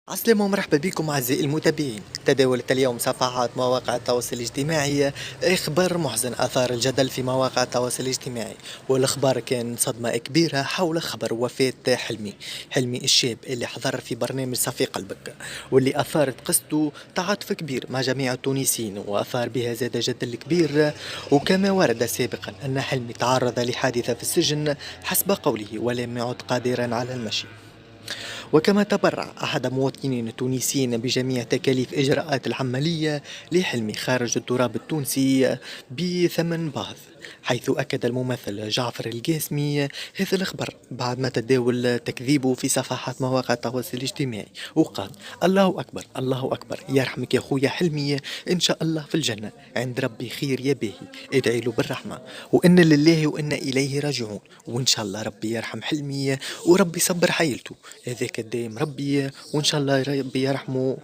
عسلامة ومرحبا بكم أعزائي المتابعين. تداولت اليوم صفحات مواقع التواصل الاجتماعي إخبار محزن أثار الجدل في مواقع التواصل الاجتماعي، والإخبار كان صدمة كبيرة حول خبر وفاة حلمي الشاب اللي حضر في برنامج صفي قلبك، واللي أثارت قصته تعاطف كبير مع جميع التونسيين، وأثار بها زاد جدل كبير. وكما ورد سابقا أن حلمي تعرض لحادثة في السجن حسب قوله، ولم يعد قادرا على المشي. وكما تبرع أحد المواطنين التونسيين بجميع تكاليف إجراءات العملية لحلمي خارج التراب التونسي بثمن باهظ، حيث أكد الممثل جعفر القاسمي هذا الخبر بعد ما تداول تكذيبه في صفحات مواقع التواصل الاجتماعي، وقال: الله أكبر الله أكبر، يرحمك يا خويا حلمي، إن شاء الله في الجنة عند ربي خير يا باهي، ادعي له بالرحمة، وإن لله وإنا إليه راجعون، وإن شاء الله ربي يرحم حلمي وربي يصبر حيلته، هذاك الدايم ربي، وإن شاء الله ربي يرحمه